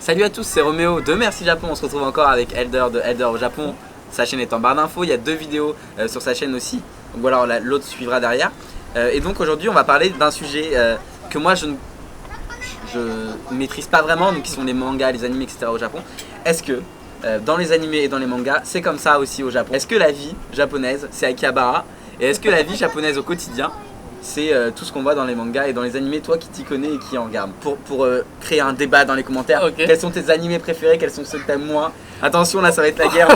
Salut à tous, c'est Roméo de Merci Japon. On se retrouve encore avec Elder de Elder au Japon. Sa chaîne est en barre d'infos, il y a 2 vidéos sur sa chaîne aussi. Donc voilà, l'autre suivra derrière. Et donc aujourd'hui on va parler d'un sujet que moi je ne maîtrise pas vraiment, donc qui sont les mangas, les animés, etc. au Japon. Est-ce que dans les animés et dans les mangas, c'est comme ça aussi au Japon? Est-ce que la vie japonaise, c'est Akihabara? Et est-ce que la vie japonaise au quotidien, c'est tout ce qu'on voit dans les mangas et dans les animés, toi qui t'y connais et qui en regarde? Pour créer un débat dans les commentaires, okay. Quels sont tes animés préférés? Quels sont ceux que t'aimes moins? Attention, là ça va être la guerre.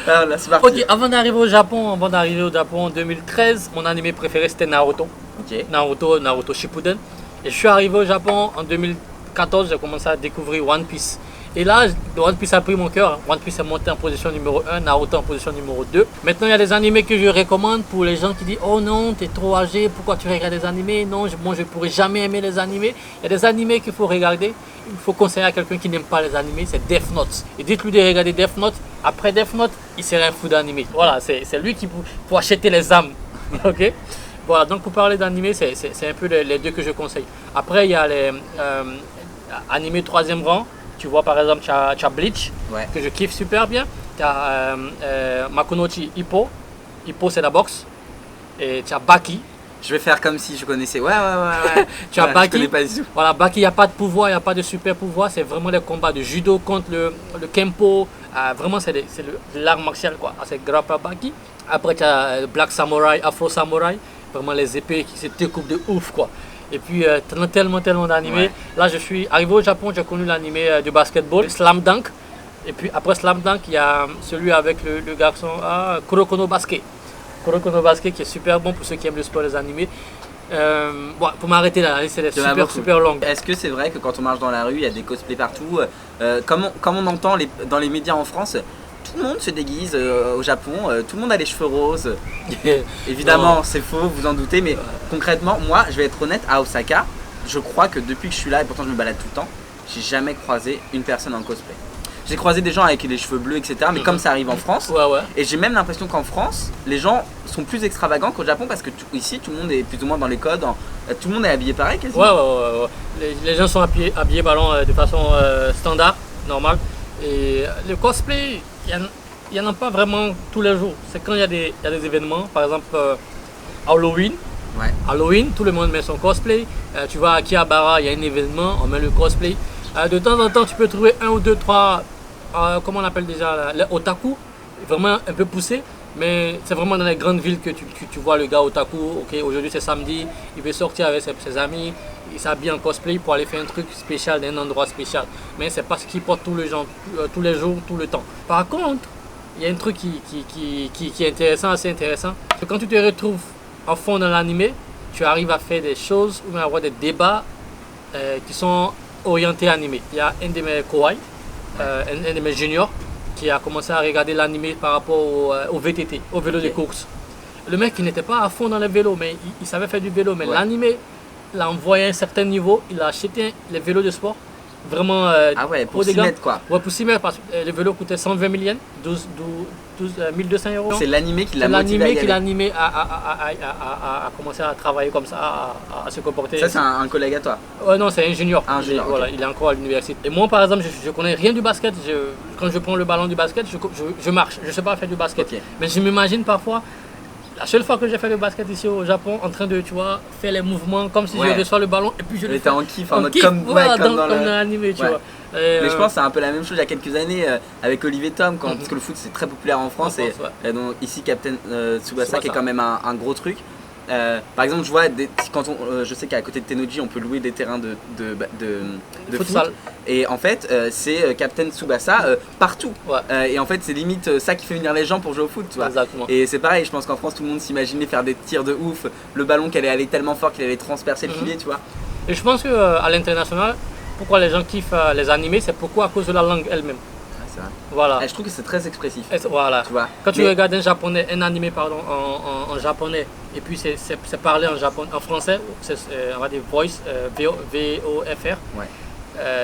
Là, c'est parti. Ok, avant d'arriver au Japon en 2013, mon animé préféré c'était Naruto. Okay. Naruto Shippuden. Et je suis arrivé au Japon en 2014, j'ai commencé à découvrir One Piece. Et là, One Piece a pris mon cœur. One Piece est monté en position numéro 1, Naruto en position numéro 2. Maintenant, il y a des animés que je recommande pour les gens qui disent « Oh non, t'es trop âgé, pourquoi tu regardes des animés? Non, moi je ne pourrais jamais aimer les animés. » Il y a des animés qu'il faut regarder. Il faut conseiller à quelqu'un qui n'aime pas les animés, c'est Death Note. Et dites-lui de regarder Death Note. Après Death Note, il serait un fou d'animé. Voilà, c'est lui qui pour acheter les âmes. Ok. Voilà, donc pour parler d'animé, c'est un peu les deux que je conseille. Après, il y a les animés 3e rang. Tu vois par exemple, tu as Bleach, ouais, que je kiffe super bien. Tu as Makunochi Hippo. Hippo, c'est la boxe. Et tu as Baki. Je vais faire comme si je connaissais. Ouais. Tu as Baki. Je connais pas du tout. Voilà, Baki, il n'y a pas de pouvoir, il n'y a pas de super pouvoir. C'est vraiment des combats de judo contre le Kempo. Vraiment, c'est l'art martial, quoi. C'est grave à Baki. Après, tu as Black Samurai, Afro Samurai. Vraiment, les épées qui se découpent de ouf, quoi. Et puis tellement d'animés. Ouais. Là, je suis arrivé au Japon, j'ai connu l'animé du basketball, Slam Dunk. Et puis après Slam Dunk, il y a celui avec le garçon Kuroko no Basket. Kuroko no Basket qui est super bon pour ceux qui aiment le sport, les animés. Bon, pour m'arrêter là, la liste est super longue. Est-ce que c'est vrai que quand on marche dans la rue, il y a des cosplays partout? Comme on entend dans les médias en France, tout le monde se déguise au Japon, tout le monde a les cheveux roses. Évidemment, c'est faux, vous en doutez, mais concrètement, moi, je vais être honnête, à Osaka, je crois que depuis que je suis là, et pourtant je me balade tout le temps, j'ai jamais croisé une personne en cosplay. J'ai croisé des gens avec les cheveux bleus, etc. Mais comme ça arrive en France, et j'ai même l'impression qu'en France, les gens sont plus extravagants qu'au Japon parce que ici, tout le monde est plus ou moins dans les codes, tout le monde est habillé pareil quasiment. Ouais. Les gens sont habillés de façon standard, normale. Et le cosplay, il n'y en a pas vraiment tous les jours. C'est quand il y a des événements, par exemple Halloween. Ouais. Halloween, tout le monde met son cosplay. Tu vas à Akihabara, il y a un événement, on met le cosplay. De temps en temps, tu peux trouver 1 ou 2, 3, comment on appelle déjà, les otaku, vraiment un peu poussés. Mais c'est vraiment dans les grandes villes que tu vois le gars otaku. Ok, aujourd'hui c'est samedi, il veut sortir avec ses amis, il s'habille en cosplay pour aller faire un truc spécial dans un endroit spécial. Mais c'est pas ce qu'il porte tous les jours, tout le temps. Par contre, il y a un truc qui est intéressant, assez intéressant. Quand tu te retrouves à fond dans l'animé, tu arrives à faire des choses ou à avoir des débats qui sont orientés animés. Il y a un de mes kawaii, un de mes juniors, qui a commencé à regarder l'animé par rapport au VTT, au vélo de course. Le mec, il n'était pas à fond dans le vélo, mais il savait faire du vélo. Mais l'animé l'a envoyé à un certain niveau, il a acheté les vélos de sport. Vraiment pour s'y mettre quoi. Ouais, pour s'y mettre parce que le vélo coûtait 120 000 yens, 1200 €. C'est l'animé qui l'a motivé à commencer à travailler comme ça, à se comporter. Ça c'est un collègue à toi? Non, c'est un junior. Voilà, il est encore à l'université. Et moi par exemple, je connais rien du basket. Quand je prends le ballon du basket, je marche. Je ne sais pas faire du basket. Okay. Mais je m'imagine parfois, la seule fois que j'ai fait le basket ici au Japon, en train de faire les mouvements comme si je reçois le ballon et puis je le fais. En kiff, en mode comme dans l'animé, tu vois. Mais je pense que c'est un peu la même chose il y a quelques années avec Olivier Tom, parce que le foot c'est très populaire en France, et donc ici Captain Tsubasa qui est quand même un gros truc. Par exemple, je vois je sais qu'à côté de Tennoji on peut louer des terrains de foot, et en fait c'est Captain Tsubasa partout, et en fait c'est limite ça qui fait venir les gens pour jouer au foot, tu vois. Exactement. Et c'est pareil, je pense qu'en France tout le monde s'imaginait faire des tirs de ouf, le ballon qui allait aller tellement fort qu'il allait transpercer le filet, tu vois. Et je pense qu'à l'international, pourquoi les gens kiffent les animés, c'est pourquoi à cause de la langue elle-même. Vrai. Voilà. Et je trouve que c'est très expressif. Voilà. Tu vois. Quand tu regardes un animé en japonais, et puis c'est parlé en français, on va dire voice, VOFR.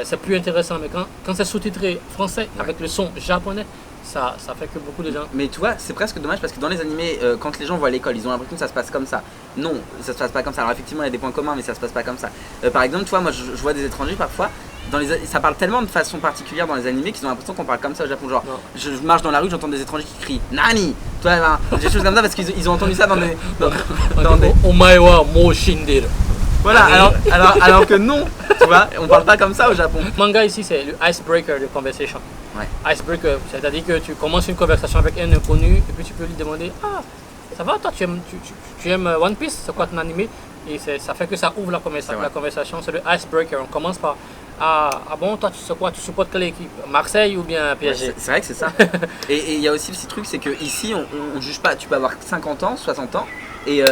C'est plus intéressant, mais quand c'est sous-titré français avec le son japonais, ça fait que beaucoup de gens... Mais tu vois, c'est presque dommage parce que dans les animés, quand les gens vont à l'école, ils ont l'impression que ça se passe comme ça. Non, ça se passe pas comme ça. Alors effectivement, il y a des points communs, mais ça se passe pas comme ça. Par exemple, tu vois, moi je vois des étrangers parfois, ça parle tellement de façon particulière dans les animés qu'ils ont l'impression qu'on parle comme ça au Japon. Genre, Non. je marche dans la rue, j'entends des étrangers qui crient Nani, toi, des choses comme ça parce qu'ils ont entendu ça dans des. Omae wa mou shinderu. Voilà, alors que non, tu vois, on parle pas comme ça au Japon. Manga ici, c'est le icebreaker de conversation. Ouais. Icebreaker, c'est-à-dire que tu commences une conversation avec un inconnu et puis tu peux lui demander ah, ça va, toi, tu aimes One Piece, c'est quoi ton animé? Et ça fait que ça ouvre la conversation. C'est le icebreaker. On commence par ah bon, toi, tu sais quoi, tu supportes quelle équipe? Marseille ou bien PSG? Ouais, c'est vrai que c'est ça. Et il y a aussi le petit truc, c'est qu'ici, on juge pas. Tu peux avoir 50 ans, 60 ans et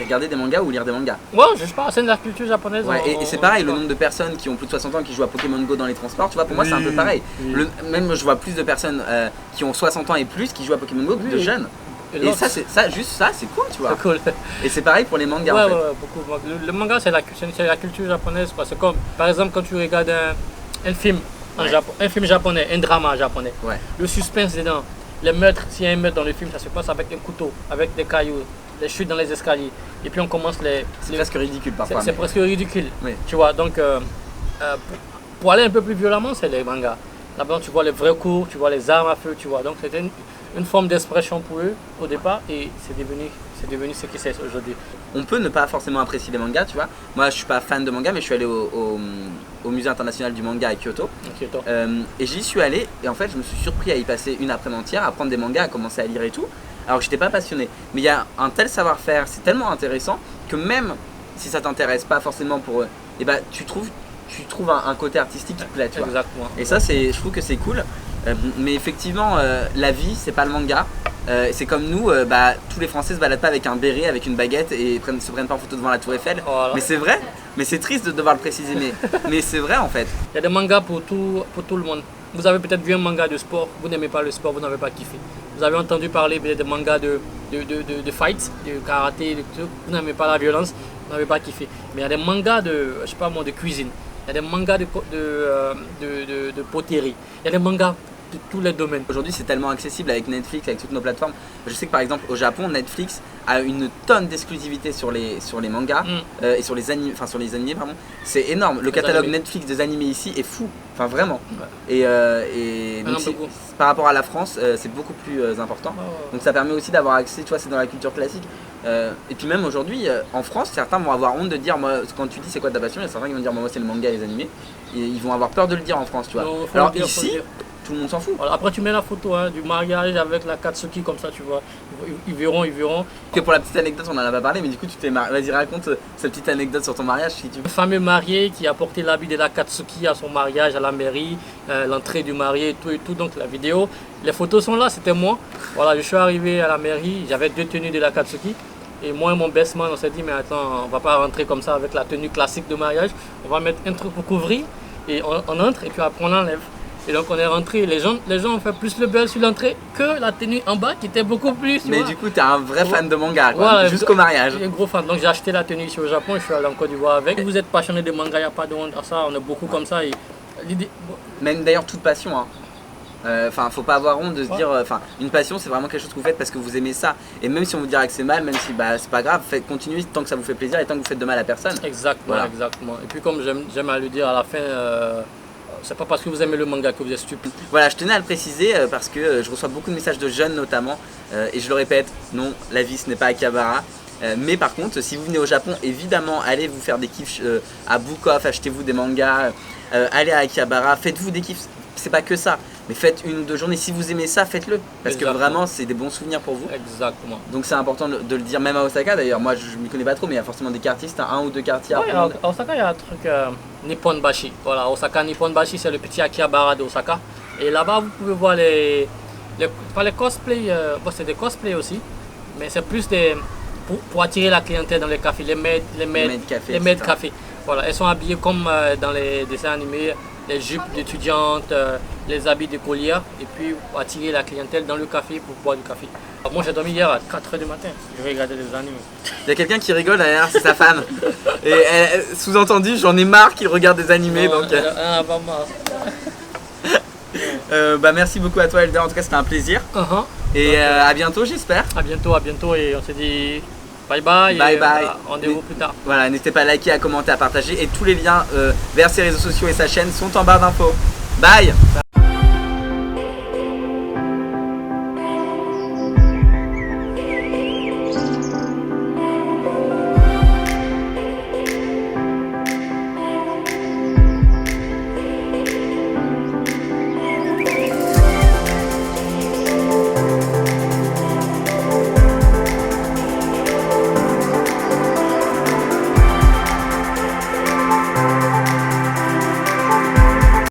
regarder des mangas ou lire des mangas. Ouais, je juge pas, c'est de la culture japonaise. Ouais, et c'est pareil, le nombre de personnes qui ont plus de 60 ans qui jouent à Pokémon Go dans les transports, tu vois, pour moi c'est un peu pareil. Même je vois plus de personnes qui ont 60 ans et plus qui jouent à Pokémon Go que de jeunes. Et ça, c'est cool, tu vois. C'est cool. Et c'est pareil pour les mangas en fait. Ouais, beaucoup. Le manga, c'est la culture japonaise. C'est comme, par exemple, quand tu regardes un film un film japonais, un drama japonais. Ouais. Le suspense dedans, les meurtres, s'il y a un meurtre dans le film, ça se passe avec un couteau, avec des cailloux, des chutes dans les escaliers. Et puis on commence C'est presque ridicule parfois. C'est presque ridicule. Oui. Tu vois, donc pour aller un peu plus violemment, c'est les mangas. Là-bas, tu vois les vrais coups, tu vois les armes à feu, tu vois. Donc c'était une forme d'expression pour eux au départ et c'est devenu ce qui c'est aujourd'hui. On peut ne pas forcément apprécier les mangas, tu vois. Moi, je suis pas fan de manga, mais je suis allé au musée international du manga à Kyoto. Et j'y suis allé et en fait, je me suis surpris à y passer une après-midi entière, à prendre des mangas, à commencer à lire et tout. Alors que j'étais pas passionné. Mais il y a un tel savoir-faire, c'est tellement intéressant que même si ça t'intéresse pas forcément pour eux, et bah, tu trouves un côté artistique qui te plaît, tu vois. Exactement. Et ça, je trouve que c'est cool. Mais effectivement, la vie, c'est pas le manga. C'est comme nous, tous les Français se baladent pas avec un béret, avec une baguette et se prennent pas en photo devant la Tour Eiffel. Voilà. Mais c'est vrai. Mais c'est triste de devoir le préciser. Mais c'est vrai en fait. Il y a des mangas pour tout le monde. Vous avez peut-être vu un manga de sport, vous n'aimez pas le sport, vous n'avez pas kiffé. Vous avez entendu parler des mangas de fight, de karaté, vous n'aimez pas la violence, vous n'avez pas kiffé. Mais il y a des mangas de cuisine, il y a des mangas de poterie, il y a des mangas de tous les domaines. Aujourd'hui, c'est tellement accessible avec Netflix, avec toutes nos plateformes. Je sais que par exemple au Japon, Netflix a une tonne d'exclusivité sur les mangas et sur les animés, pardon. C'est énorme. Le catalogue Netflix des animés ici est fou, enfin vraiment. Ouais. Et donc par rapport à la France, c'est beaucoup plus important. Donc ça permet aussi d'avoir accès, tu vois, c'est dans la culture classique. Et puis même aujourd'hui, en France, certains vont avoir honte de dire, moi, quand tu dis c'est quoi ta passion, il y a certains qui vont dire, moi c'est le manga et les animés. Et ils vont avoir peur de le dire en France, tu vois. Non, alors ici, tout le monde s'en fout. Voilà, après tu mets la photo du mariage avec la Katsuki comme ça, tu vois. Ils verront. Que pour la petite anecdote, on en a pas parlé, mais du coup tu t'es vas-y, raconte cette petite anecdote sur ton mariage si tu veux. Un fameux marié qui a porté l'habit de la Katsuki à son mariage à la mairie, l'entrée du marié et tout, donc la vidéo. Les photos sont là, c'était moi. Voilà, je suis arrivé à la mairie, j'avais 2 tenues de la Katsuki. Et moi et mon best man, on s'est dit, mais attends, on va pas rentrer comme ça avec la tenue classique de mariage. On va mettre un truc pour couvrir et on entre et puis après on enlève. Et donc on est rentré, les gens ont fait plus le buzz sur l'entrée que la tenue en bas qui était beaucoup plus. Mais du coup, t'es un vrai fan de manga, quoi, voilà, jusqu'au mariage. Un gros fan, donc j'ai acheté la tenue ici au Japon, je suis allé en Côte d'Ivoire avec. Si vous êtes passionné de manga, il n'y a pas de honte à ça, on est beaucoup comme ça. Et l'idée... Même d'ailleurs, toute passion, hein. Faut pas avoir honte de se dire, une passion c'est vraiment quelque chose que vous faites parce que vous aimez ça. Et même si on vous dira que c'est mal, même si c'est pas grave, continuez tant que ça vous fait plaisir et tant que vous faites de mal à personne. Exactement. Et puis comme j'aime à le dire à la fin, c'est pas parce que vous aimez le manga que vous êtes stupide. Voilà, je tenais à le préciser parce que je reçois beaucoup de messages de jeunes notamment. Et je le répète, non, la vie ce n'est pas Akihabara. Mais par contre, si vous venez au Japon, évidemment, allez vous faire des kiffs à Book Off, achetez-vous des mangas, allez à Akihabara, faites-vous des kiffs. C'est pas que ça, mais faites 1 ou 2 journées. Si vous aimez ça, faites-le. Parce que vraiment, c'est des bons souvenirs pour vous. Exactement. Donc c'est important de le dire, même à Osaka d'ailleurs. Moi, je m'y connais pas trop, mais il y a forcément des quartiers. C'est 1 ou 2 quartiers à prendre. À Osaka, il y a un truc Nipponbashi. Voilà, Osaka Nipponbashi, c'est le petit Akihabara d'Osaka. Et là-bas, vous pouvez voir pas les cosplays, c'est des cosplays aussi, mais c'est plus pour attirer la clientèle dans les cafés, les maids cafés. Voilà, elles sont habillées comme dans les dessins animés. Les jupes d'étudiantes, les habits de collières, et puis pour attirer la clientèle dans le café pour boire du café. Alors moi j'ai dormi hier à 4h du matin, je regardais des animés. Il y a quelqu'un qui rigole derrière, c'est sa femme. Et sous-entendu, j'en ai marre qu'il regarde des animés. Non, donc... pas marre. Merci beaucoup à toi Elder, en tout cas c'était un plaisir. Et à bientôt j'espère. À bientôt et on se dit Bye bye. Bye et, bye. rendez-vous plus tard. Voilà, n'hésitez pas à liker, à commenter, à partager. Et tous les liens vers ses réseaux sociaux et sa chaîne sont en barre d'infos. Bye.